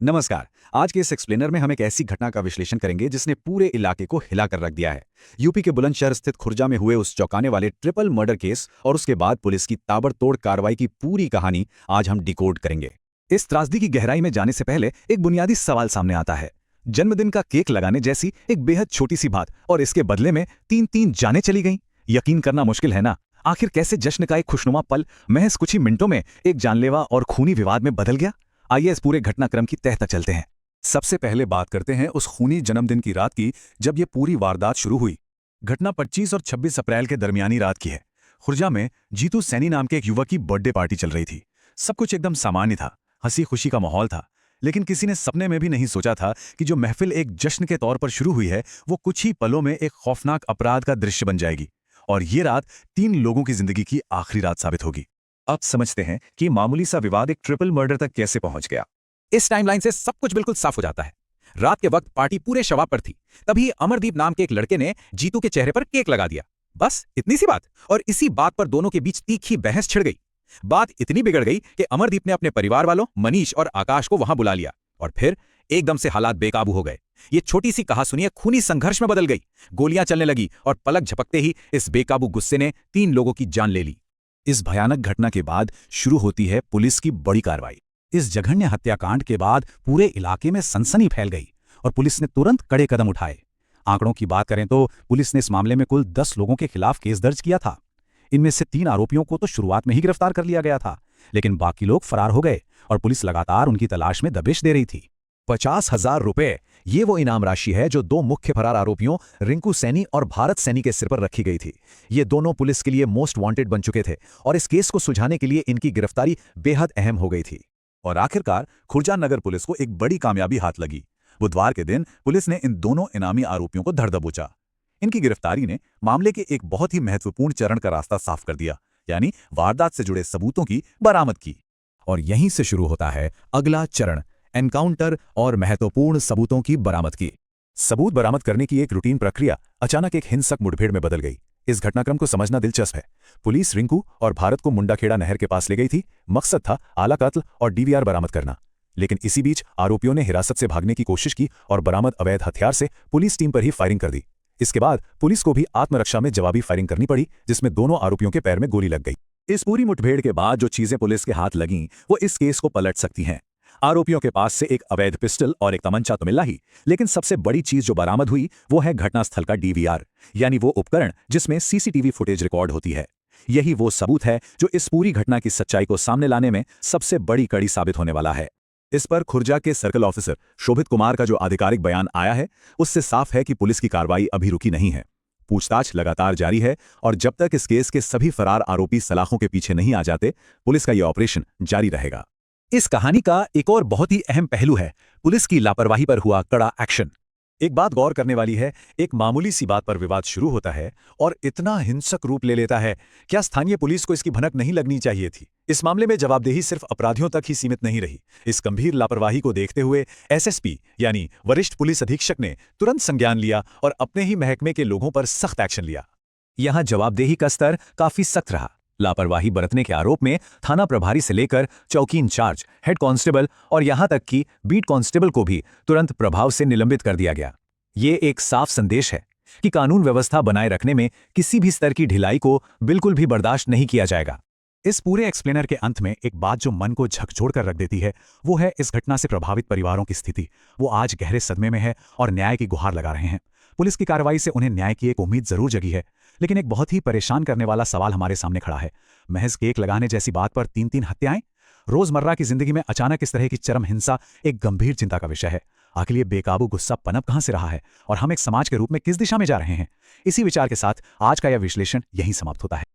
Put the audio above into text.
नमस्कार। आज के इस एक्सप्लेनर में हम एक ऐसी घटना का विश्लेषण करेंगे जिसने पूरे इलाके को हिला कर रख दिया है। यूपी के बुलंदशहर स्थित खुर्जा में हुए उस चौंकाने वाले ट्रिपल मर्डर केस और उसके बाद पुलिस की ताबड़तोड़ कार्रवाई की पूरी कहानी आज हम डिकोड करेंगे। इस त्रासदी की गहराई में जाने से पहले एक बुनियादी सवाल सामने आता है। जन्मदिन का केक लगाने जैसी एक बेहद छोटी सी बात और इसके बदले में तीन तीन जानें चली गईं। यकीन करना मुश्किल है ना? आखिर कैसे जश्न का एक खुशनुमा पल महज कुछ ही मिनटों में एक जानलेवा और खूनी विवाद में बदल गया? आइए इस पूरे घटनाक्रम की तह तक चलते हैं। सबसे पहले बात करते हैं उस खूनी जन्मदिन की रात की जब ये पूरी वारदात शुरू हुई। घटना 25 और 26 अप्रैल के दरमियानी रात की है। खुर्जा में जीतू सैनी नाम के एक युवक की बर्थडे पार्टी चल रही थी। सब कुछ एकदम सामान्य था, हंसी खुशी का माहौल था। लेकिन किसी ने सपने में भी नहीं सोचा था कि जो महफिल एक जश्न के तौर पर शुरू हुई है वो कुछ ही पलों में एक खौफनाक अपराध का दृश्य बन जाएगी। और ये रात 3 लोगों की जिंदगी की आखिरी रात साबित होगी। अब समझते हैं कि मामूली सा विवाद एक ट्रिपल मर्डर तक कैसे पहुंच गया। इस टाइमलाइन से सब कुछ बिल्कुल साफ हो जाता है। रात के वक्त पार्टी पूरे शबाब पर थी। तभी अमरदीप नाम के एक लड़के ने जीतू के चेहरे पर केक लगा दिया। बस इतनी सी बात, और इसी बात पर दोनों के बीच तीखी बहस छिड़ गई। बात इतनी बिगड़ गई कि अमरदीप ने अपने परिवार वालों मनीष और आकाश को वहां बुला लिया और फिर एकदम से हालात बेकाबू हो गए। ये छोटी सी कहासुनी खूनी संघर्ष में बदल गई। गोलियां चलने लगी और पलक झपकते ही इस बेकाबू गुस्से ने 3 लोगों की जान ले ली। इस भयानक घटना के बाद शुरू होती है पुलिस की बड़ी कार्रवाई। इस जघन्य हत्याकांड के बाद पूरे इलाके में सनसनी फैल गई और पुलिस ने तुरंत कड़े कदम उठाए। आंकड़ों की बात करें तो पुलिस ने इस मामले में कुल 10 लोगों के खिलाफ केस दर्ज किया था। इनमें से 3 आरोपियों को तो शुरुआत में ही गिरफ्तार कर लिया गया था, लेकिन बाकी लोग फरार हो गए और पुलिस लगातार उनकी तलाश में दबिश दे रही थी। 50,000 रुपए, ये वो इनाम राशि है जो 2 मुख्य फरार आरोपियों रिंकू सैनी और भारत सैनी के सिर पर रखी गई थी। ये दोनों पुलिस के लिए मोस्ट वांटेड बन चुके थे और इस केस को सुलझाने के लिए इनकी गिरफ्तारी बेहद अहम हो गई थी। और आखिरकार खुर्जा नगर पुलिस को एक बड़ी कामयाबी हाथ लगी। बुधवार के दिन पुलिस ने इन दोनों इनामी आरोपियों को धर दबोचा। इनकी गिरफ्तारी ने मामले के एक बहुत ही महत्वपूर्ण चरण का रास्ता साफ कर दिया, यानी वारदात से जुड़े सबूतों की बरामद की। और यहीं से शुरू होता है अगला चरण, एनकाउंटर और महत्वपूर्ण सबूतों की बरामद की। सबूत बरामद करने की एक रूटीन प्रक्रिया अचानक एक हिंसक मुठभेड़ में बदल गई। इस घटनाक्रम को समझना दिलचस्प है। पुलिस रिंकू और भारत को मुंडाखेड़ा नहर के पास ले गई थी। मकसद था आला कत्ल और डीवीआर बरामद करना। लेकिन इसी बीच आरोपियों ने हिरासत से भागने की कोशिश की और बरामद अवैध हथियार से पुलिस टीम पर ही फायरिंग कर दी। इसके बाद पुलिस को भी आत्मरक्षा में जवाबी फायरिंग करनी पड़ी, जिसमें दोनों आरोपियों के पैर में गोली लग गई। इस पूरी मुठभेड़ के बाद जो चीजें पुलिस के हाथ लगीं वो इस केस को पलट सकती हैं। आरोपियों के पास से एक अवैध पिस्टल और एक तमंचा तो मिला ही, लेकिन सबसे बड़ी चीज जो बरामद हुई वो है घटनास्थल का डीवीआर, यानी वो उपकरण जिसमें सीसीटीवी फुटेज रिकॉर्ड होती है। यही वो सबूत है जो इस पूरी घटना की सच्चाई को सामने लाने में सबसे बड़ी कड़ी साबित होने वाला है। इस पर खुर्जा के सर्कल ऑफिसर शोभित कुमार का जो आधिकारिक बयान आया है उससे साफ है कि पुलिस की कार्रवाई अभी रुकी नहीं है। पूछताछ लगातार जारी है और जब तक इस केस के सभी फरार आरोपी सलाखों के पीछे नहीं आ जाते, पुलिस का यह ऑपरेशन जारी रहेगा। इस कहानी का एक और बहुत ही अहम पहलू है पुलिस की लापरवाही पर हुआ कड़ा एक्शन। एक बात गौर करने वाली है, एक मामूली सी बात पर विवाद शुरू होता है और इतना हिंसक रूप ले लेता है। क्या स्थानीय पुलिस को इसकी भनक नहीं लगनी चाहिए थी? इस मामले में जवाबदेही सिर्फ अपराधियों तक ही सीमित नहीं रही। इस गंभीर लापरवाही को देखते हुए एसएसपी यानी वरिष्ठ पुलिस अधीक्षक ने तुरंत संज्ञान लिया और अपने ही महकमे के लोगों पर सख्त एक्शन लिया। यहां जवाबदेही का स्तर काफी सख्त रहा। लापरवाही बरतने के आरोप में थाना प्रभारी से लेकर चौकी इंचार्ज, हेड कांस्टेबल और यहां तक कि बीट कांस्टेबल को भी तुरंत प्रभाव से निलंबित कर दिया गया। ये एक साफ संदेश है कि कानून व्यवस्था बनाए रखने में किसी भी स्तर की ढिलाई को बिल्कुल भी बर्दाश्त नहीं किया जाएगा। इस पूरे एक्सप्लेनर के अंत में एक बात जो मन को झकझोर कर रख देती है वो है इस घटना से प्रभावित परिवारों की स्थिति। वो आज गहरे सदमे में है और न्याय की गुहार लगा रहे हैं। पुलिस की कार्रवाई से उन्हें न्याय की एक उम्मीद जरूर जगी है, लेकिन एक बहुत ही परेशान करने वाला सवाल हमारे सामने खड़ा है। महज केक लगाने जैसी बात पर 3-3 हत्याएं? रोजमर्रा की जिंदगी में अचानक इस तरह की चरम हिंसा एक गंभीर चिंता का विषय है। आखिर ये बेकाबू गुस्सा पनप कहां से रहा है और हम एक समाज के रूप में किस दिशा में जा रहे हैं? इसी विचार के साथ आज का यह विश्लेषण यहीं समाप्त होता है।